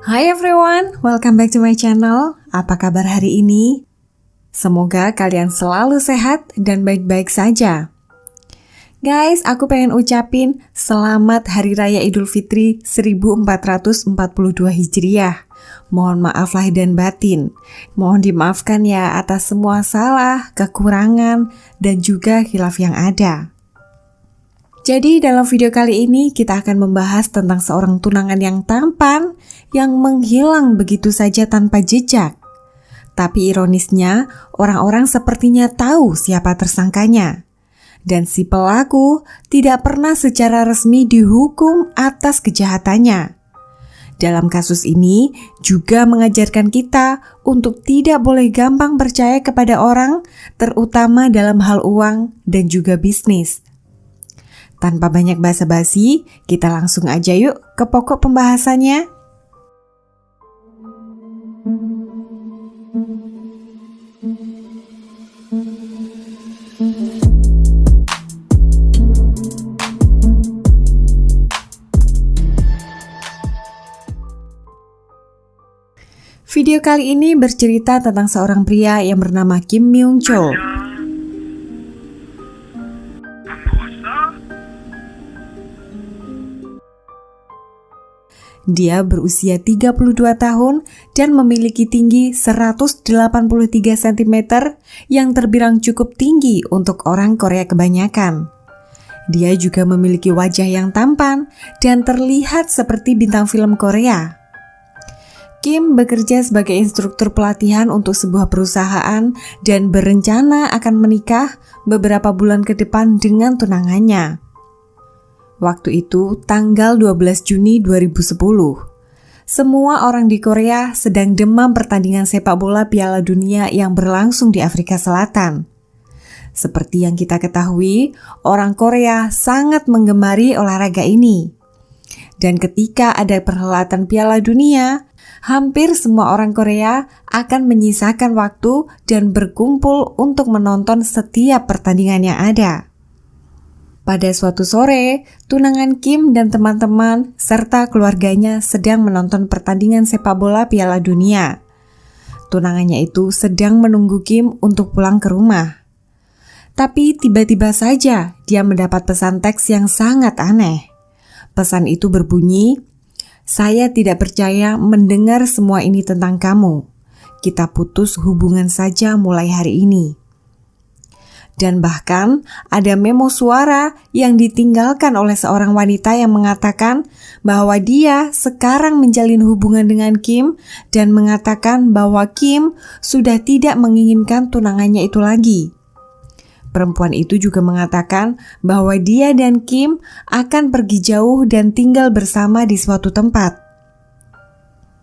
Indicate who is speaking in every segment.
Speaker 1: Hi everyone, welcome back to my channel. Apa kabar hari ini? Semoga kalian selalu sehat dan baik-baik saja. Guys, aku pengen ucapin selamat Hari Raya Idul Fitri 1442 Hijriah. Mohon maaf lahir dan batin. Mohon dimaafkan ya atas semua salah, kekurangan, dan juga khilaf yang ada. Jadi dalam video kali ini kita akan membahas tentang seorang tunangan yang tampan yang menghilang begitu saja tanpa jejak. Tapi ironisnya, orang-orang sepertinya tahu siapa tersangkanya. Dan si pelaku tidak pernah secara resmi dihukum atas kejahatannya. Dalam kasus ini juga mengajarkan kita untuk tidak boleh gampang percaya kepada orang, terutama dalam hal uang dan juga bisnis. Tanpa banyak basa-basi, kita langsung aja yuk ke pokok pembahasannya. Video kali ini bercerita tentang seorang pria yang bernama Kim Myung Chol. Dia berusia 32 tahun dan memiliki tinggi 183 cm yang terbilang cukup tinggi untuk orang Korea kebanyakan. Dia juga memiliki wajah yang tampan dan terlihat seperti bintang film Korea. Kim bekerja sebagai instruktur pelatihan untuk sebuah perusahaan dan berencana akan menikah beberapa bulan ke depan dengan tunangannya. Waktu itu tanggal 12 Juni 2010. Semua orang di Korea sedang demam pertandingan sepak bola Piala Dunia yang berlangsung di Afrika Selatan. Seperti yang kita ketahui, orang Korea sangat menggemari olahraga ini. Dan ketika ada perhelatan Piala Dunia, hampir semua orang Korea akan menyisakan waktu dan berkumpul untuk menonton setiap pertandingan yang ada. Pada suatu sore, tunangan Kim dan teman-teman serta keluarganya sedang menonton pertandingan sepak bola Piala Dunia. Tunangannya itu sedang menunggu Kim untuk pulang ke rumah. Tapi tiba-tiba saja dia mendapat pesan teks yang sangat aneh. Pesan itu berbunyi, "Saya tidak percaya mendengar semua ini tentang kamu. Kita putus hubungan saja mulai hari ini." Dan bahkan ada memo suara yang ditinggalkan oleh seorang wanita yang mengatakan bahwa dia sekarang menjalin hubungan dengan Kim dan mengatakan bahwa Kim sudah tidak menginginkan tunangannya itu lagi. Perempuan itu juga mengatakan bahwa dia dan Kim akan pergi jauh dan tinggal bersama di suatu tempat.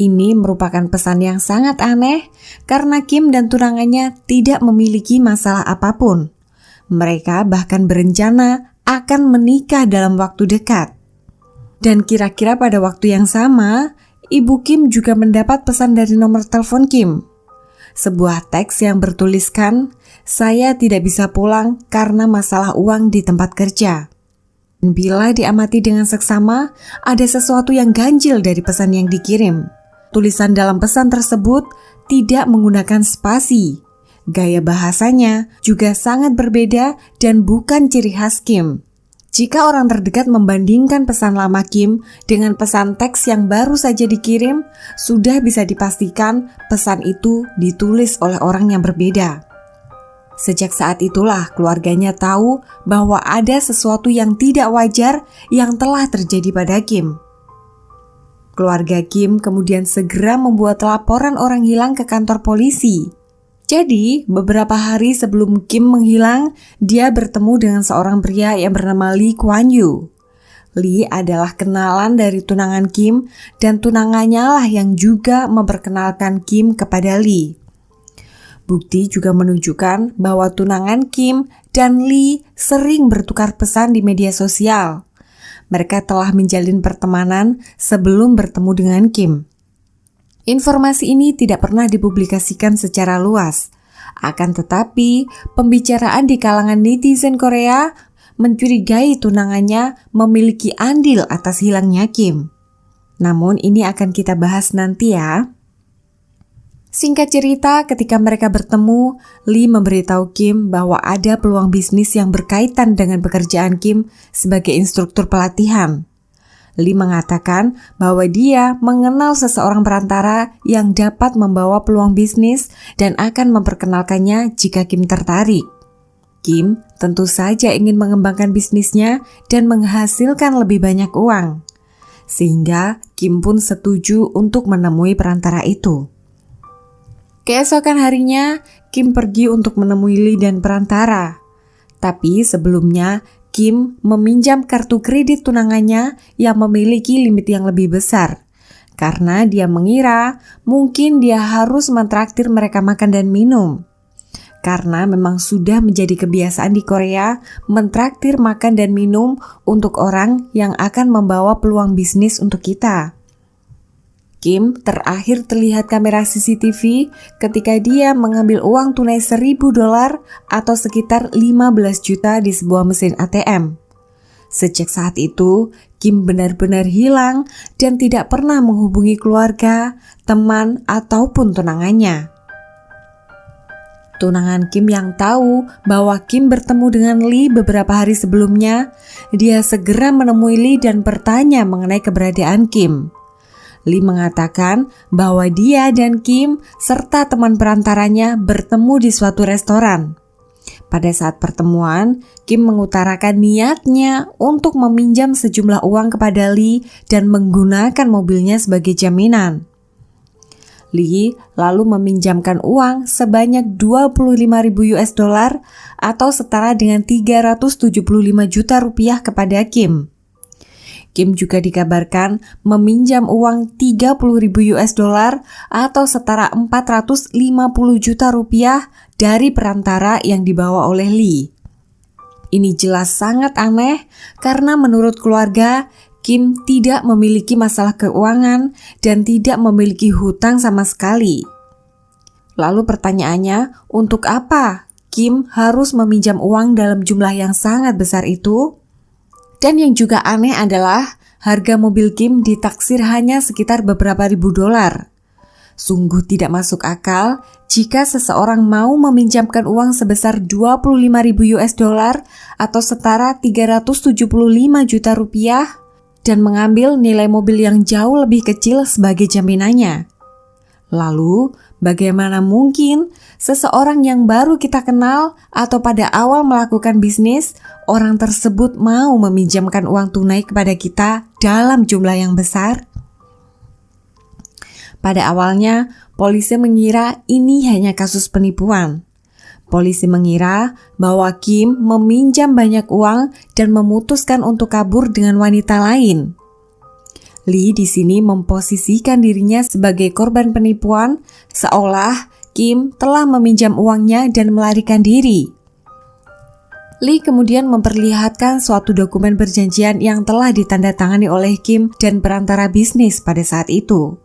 Speaker 1: Ini merupakan pesan yang sangat aneh karena Kim dan tunangannya tidak memiliki masalah apapun. Mereka bahkan berencana akan menikah dalam waktu dekat. Dan kira-kira pada waktu yang sama, Ibu Kim juga mendapat pesan dari nomor telepon Kim. Sebuah teks yang bertuliskan, "Saya tidak bisa pulang karena masalah uang di tempat kerja." Bila diamati dengan seksama, ada sesuatu yang ganjil dari pesan yang dikirim. Tulisan dalam pesan tersebut tidak menggunakan spasi. Gaya bahasanya juga sangat berbeda dan bukan ciri khas Kim. Jika orang terdekat membandingkan pesan lama Kim dengan pesan teks yang baru saja dikirim, sudah bisa dipastikan pesan itu ditulis oleh orang yang berbeda. Sejak saat itulah keluarganya tahu bahwa ada sesuatu yang tidak wajar yang telah terjadi pada Kim. Keluarga Kim kemudian segera membuat laporan orang hilang ke kantor polisi. Jadi, beberapa hari sebelum Kim menghilang, dia bertemu dengan seorang pria yang bernama Lee Kuan Yew. Lee adalah kenalan dari tunangan Kim dan tunangannya lah yang juga memperkenalkan Kim kepada Lee. Bukti juga menunjukkan bahwa tunangan Kim dan Lee sering bertukar pesan di media sosial. Mereka telah menjalin pertemanan sebelum bertemu dengan Kim. Informasi ini tidak pernah dipublikasikan secara luas. Akan tetapi, pembicaraan di kalangan netizen Korea mencurigai tunangannya memiliki andil atas hilangnya Kim. Namun ini akan kita bahas nanti ya. Singkat cerita, ketika mereka bertemu, Lee memberitahu Kim bahwa ada peluang bisnis yang berkaitan dengan pekerjaan Kim sebagai instruktur pelatihan. Lee mengatakan bahwa dia mengenal seseorang perantara yang dapat membawa peluang bisnis dan akan memperkenalkannya jika Kim tertarik. Kim tentu saja ingin mengembangkan bisnisnya dan menghasilkan lebih banyak uang. Sehingga Kim pun setuju untuk menemui perantara itu. Keesokan harinya, Kim pergi untuk menemui Lee dan perantara. Tapi sebelumnya, Kim meminjam kartu kredit tunangannya yang memiliki limit yang lebih besar. Karena dia mengira mungkin dia harus mentraktir mereka makan dan minum. Karena memang sudah menjadi kebiasaan di Korea mentraktir makan dan minum untuk orang yang akan membawa peluang bisnis untuk kita. Kim terakhir terlihat kamera CCTV ketika dia mengambil uang tunai $1.000 atau sekitar 15 juta di sebuah mesin ATM. Sejak saat itu, Kim benar-benar hilang dan tidak pernah menghubungi keluarga, teman, ataupun tunangannya. Tunangan Kim yang tahu bahwa Kim bertemu dengan Lee beberapa hari sebelumnya, dia segera menemui Lee dan bertanya mengenai keberadaan Kim. Lee mengatakan bahwa dia dan Kim serta teman perantaranya bertemu di suatu restoran. Pada saat pertemuan, Kim mengutarakan niatnya untuk meminjam sejumlah uang kepada Lee dan menggunakan mobilnya sebagai jaminan. Lee lalu meminjamkan uang sebanyak $25.000 atau setara dengan 375 juta rupiah kepada Kim. Kim juga dikabarkan meminjam uang $30.000 atau setara 450 juta rupiah dari perantara yang dibawa oleh Lee. Ini jelas sangat aneh karena menurut keluarga, Kim tidak memiliki masalah keuangan dan tidak memiliki hutang sama sekali. Lalu pertanyaannya, untuk apa Kim harus meminjam uang dalam jumlah yang sangat besar itu? Dan yang juga aneh adalah harga mobil Kim ditaksir hanya sekitar beberapa ribu dolar. Sungguh tidak masuk akal jika seseorang mau meminjamkan uang sebesar $25.000 atau setara 375 juta rupiah dan mengambil nilai mobil yang jauh lebih kecil sebagai jaminannya. Lalu, bagaimana mungkin seseorang yang baru kita kenal atau pada awal melakukan bisnis, orang tersebut mau meminjamkan uang tunai kepada kita dalam jumlah yang besar? Pada awalnya, polisi mengira ini hanya kasus penipuan. Polisi mengira bahwa Kim meminjam banyak uang dan memutuskan untuk kabur dengan wanita lain. Lee di sini memposisikan dirinya sebagai korban penipuan, seolah Kim telah meminjam uangnya dan melarikan diri. Lee kemudian memperlihatkan suatu dokumen perjanjian yang telah ditandatangani oleh Kim dan perantara bisnis pada saat itu.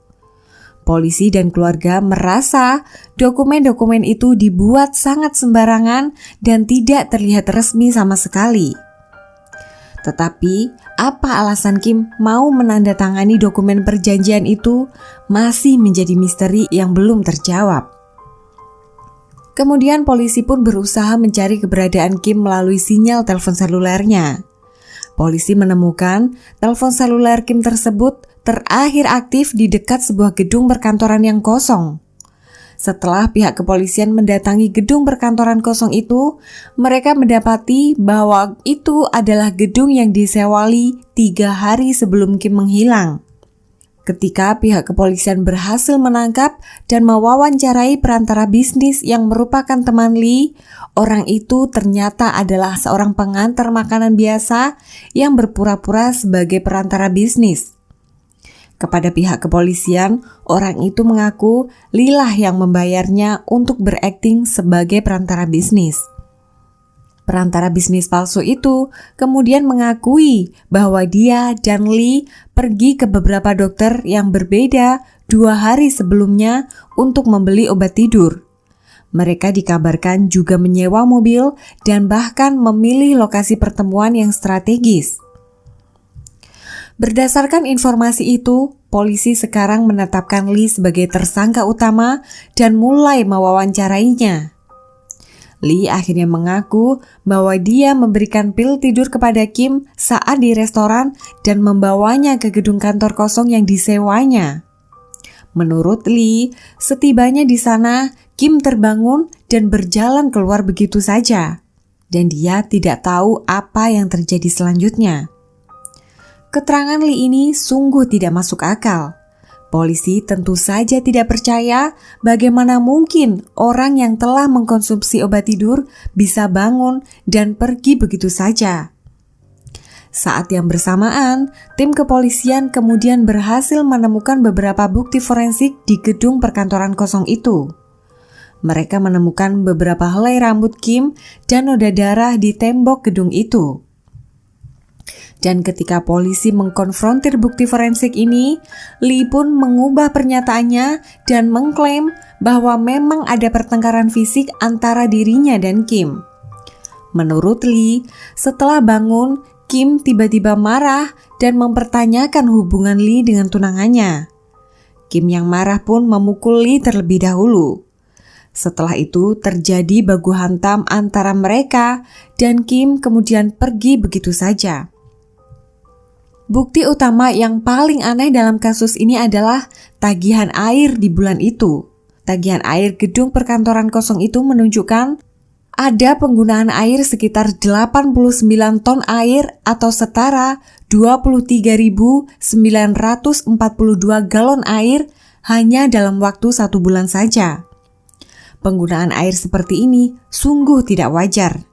Speaker 1: Polisi dan keluarga merasa dokumen-dokumen itu dibuat sangat sembarangan dan tidak terlihat resmi sama sekali. Tetapi, apa alasan Kim mau menandatangani dokumen perjanjian itu masih menjadi misteri yang belum terjawab. Kemudian polisi pun berusaha mencari keberadaan Kim melalui sinyal telepon selulernya. Polisi menemukan telepon seluler Kim tersebut terakhir aktif di dekat sebuah gedung perkantoran yang kosong. Setelah pihak kepolisian mendatangi gedung perkantoran kosong itu, mereka mendapati bahwa itu adalah gedung yang disewa Lee 3 hari sebelum Kim menghilang. Ketika pihak kepolisian berhasil menangkap dan mewawancarai perantara bisnis yang merupakan teman Lee, orang itu ternyata adalah seorang pengantar makanan biasa yang berpura-pura sebagai perantara bisnis. Kepada pihak kepolisian, orang itu mengaku Lee lah yang membayarnya untuk berakting sebagai perantara bisnis. Perantara bisnis palsu itu kemudian mengakui bahwa dia dan Lee pergi ke beberapa dokter yang berbeda 2 hari sebelumnya untuk membeli obat tidur. Mereka dikabarkan juga menyewa mobil dan bahkan memilih lokasi pertemuan yang strategis. Berdasarkan informasi itu, polisi sekarang menetapkan Lee sebagai tersangka utama dan mulai mewawancarainya. Lee akhirnya mengaku bahwa dia memberikan pil tidur kepada Kim saat di restoran dan membawanya ke gedung kantor kosong yang disewanya. Menurut Lee, setibanya di sana, Kim terbangun dan berjalan keluar begitu saja, dan dia tidak tahu apa yang terjadi selanjutnya. Keterangan Lee ini sungguh tidak masuk akal. Polisi tentu saja tidak percaya bagaimana mungkin orang yang telah mengkonsumsi obat tidur bisa bangun dan pergi begitu saja. Saat yang bersamaan, tim kepolisian kemudian berhasil menemukan beberapa bukti forensik di gedung perkantoran kosong itu. Mereka menemukan beberapa helai rambut Kim dan noda darah di tembok gedung itu. Dan ketika polisi mengkonfrontir bukti forensik ini, Lee pun mengubah pernyataannya dan mengklaim bahwa memang ada pertengkaran fisik antara dirinya dan Kim. Menurut Lee, setelah bangun, Kim tiba-tiba marah dan mempertanyakan hubungan Lee dengan tunangannya. Kim yang marah pun memukul Lee terlebih dahulu. Setelah itu terjadi baku hantam antara mereka dan Kim kemudian pergi begitu saja. Bukti utama yang paling aneh dalam kasus ini adalah tagihan air di bulan itu. Tagihan air gedung perkantoran kosong itu menunjukkan ada penggunaan air sekitar 89 ton air atau setara 23.942 galon air hanya dalam waktu 1 bulan saja. Penggunaan air seperti ini sungguh tidak wajar.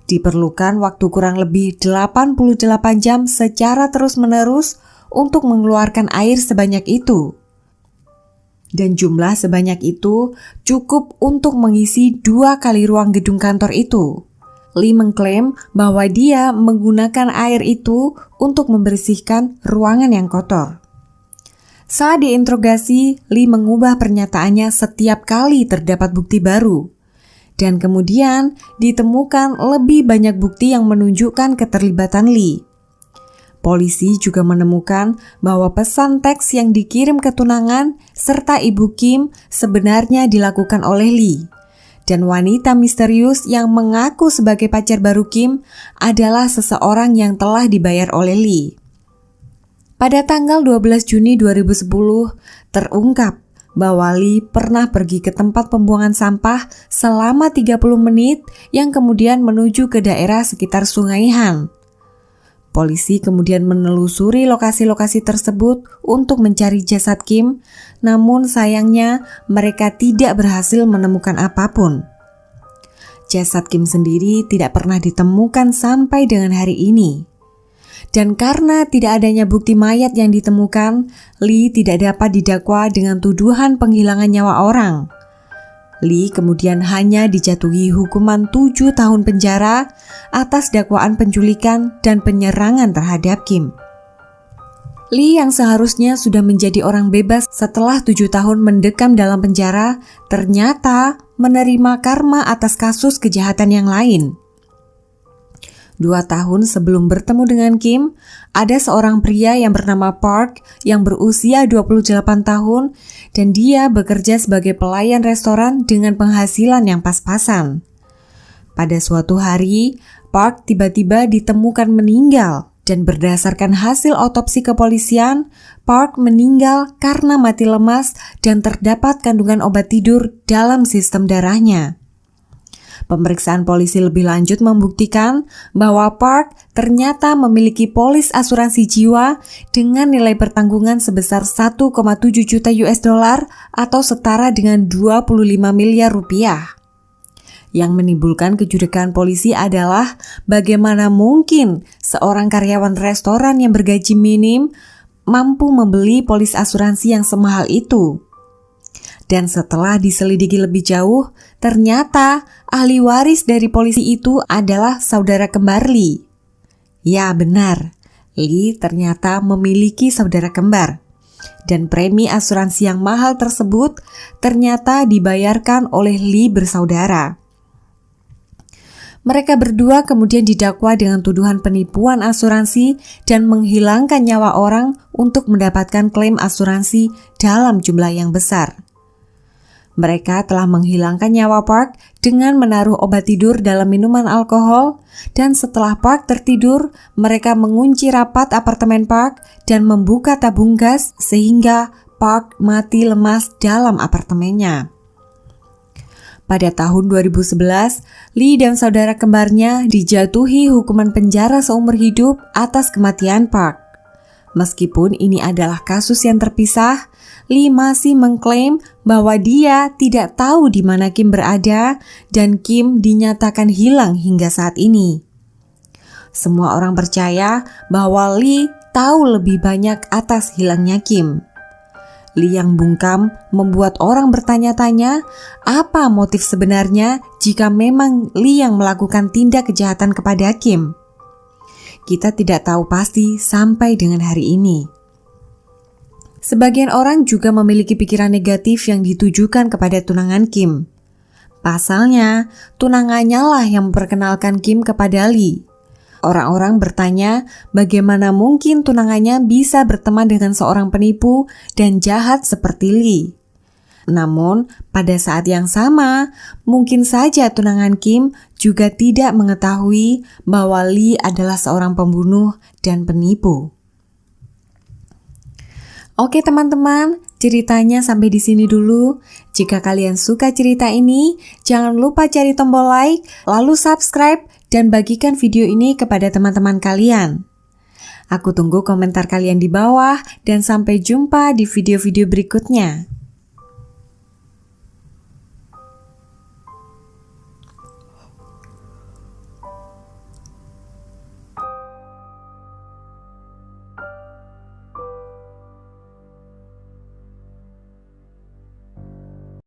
Speaker 1: Diperlukan waktu kurang lebih 88 jam secara terus-menerus untuk mengeluarkan air sebanyak itu. Dan jumlah sebanyak itu cukup untuk mengisi 2 kali ruang gedung kantor itu. Lee mengklaim bahwa dia menggunakan air itu untuk membersihkan ruangan yang kotor. Saat diinterogasi, Lee mengubah pernyataannya setiap kali terdapat bukti baru. Dan kemudian ditemukan lebih banyak bukti yang menunjukkan keterlibatan Lee. Polisi juga menemukan bahwa pesan teks yang dikirim ke tunangan serta ibu Kim sebenarnya dilakukan oleh Lee. Dan wanita misterius yang mengaku sebagai pacar baru Kim adalah seseorang yang telah dibayar oleh Lee. Pada tanggal 12 Juni 2010 terungkap bahwa Lee pernah pergi ke tempat pembuangan sampah selama 30 menit yang kemudian menuju ke daerah sekitar Sungai Han. Polisi kemudian menelusuri lokasi-lokasi tersebut untuk mencari jasad Kim, namun sayangnya mereka tidak berhasil menemukan apapun. Jasad Kim sendiri tidak pernah ditemukan sampai dengan hari ini. Dan karena tidak adanya bukti mayat yang ditemukan, Lee tidak dapat didakwa dengan tuduhan penghilangan nyawa orang. Lee kemudian hanya dijatuhi hukuman 7 tahun penjara atas dakwaan penculikan dan penyerangan terhadap Kim. Lee yang seharusnya sudah menjadi orang bebas setelah 7 tahun mendekam dalam penjara, ternyata menerima karma atas kasus kejahatan yang lain. 2 tahun sebelum bertemu dengan Kim, ada seorang pria yang bernama Park yang berusia 28 tahun dan dia bekerja sebagai pelayan restoran dengan penghasilan yang pas-pasan. Pada suatu hari, Park tiba-tiba ditemukan meninggal dan berdasarkan hasil otopsi kepolisian, Park meninggal karena mati lemas dan terdapat kandungan obat tidur dalam sistem darahnya. Pemeriksaan polisi lebih lanjut membuktikan bahwa Park ternyata memiliki polis asuransi jiwa dengan nilai pertanggungan sebesar 1,7 juta US dollar atau setara dengan 25 miliar rupiah. Yang menimbulkan kecurigaan polisi adalah bagaimana mungkin seorang karyawan restoran yang bergaji minim mampu membeli polis asuransi yang semahal itu. Dan setelah diselidiki lebih jauh, ternyata ahli waris dari polisi itu adalah saudara kembar Lee. Ya benar, Lee ternyata memiliki saudara kembar. Dan premi asuransi yang mahal tersebut ternyata dibayarkan oleh Lee bersaudara. Mereka berdua kemudian didakwa dengan tuduhan penipuan asuransi dan menghilangkan nyawa orang untuk mendapatkan klaim asuransi dalam jumlah yang besar. Mereka telah menghilangkan nyawa Park dengan menaruh obat tidur dalam minuman alkohol, dan setelah Park tertidur, mereka mengunci rapat apartemen Park dan membuka tabung gas sehingga Park mati lemas dalam apartemennya. Pada tahun 2011, Lee dan saudara kembarnya dijatuhi hukuman penjara seumur hidup atas kematian Park. Meskipun ini adalah kasus yang terpisah, Lee masih mengklaim bahwa dia tidak tahu di mana Kim berada dan Kim dinyatakan hilang hingga saat ini. Semua orang percaya bahwa Lee tahu lebih banyak atas hilangnya Kim. Lee yang bungkam membuat orang bertanya-tanya apa motif sebenarnya jika memang Lee yang melakukan tindak kejahatan kepada Kim. Kita tidak tahu pasti sampai dengan hari ini. Sebagian orang juga memiliki pikiran negatif yang ditujukan kepada tunangan Kim. Pasalnya, tunangannya lah yang memperkenalkan Kim kepada Lee. Orang-orang bertanya bagaimana mungkin tunangannya bisa berteman dengan seorang penipu dan jahat seperti Lee. Namun, pada saat yang sama, mungkin saja tunangan Kim juga tidak mengetahui bahwa Lee adalah seorang pembunuh dan penipu. Oke teman-teman, ceritanya sampai di sini dulu. Jika kalian suka cerita ini, jangan lupa cari tombol like, lalu subscribe, dan bagikan video ini kepada teman-teman kalian. Aku tunggu komentar kalian di bawah dan sampai jumpa di video-video berikutnya.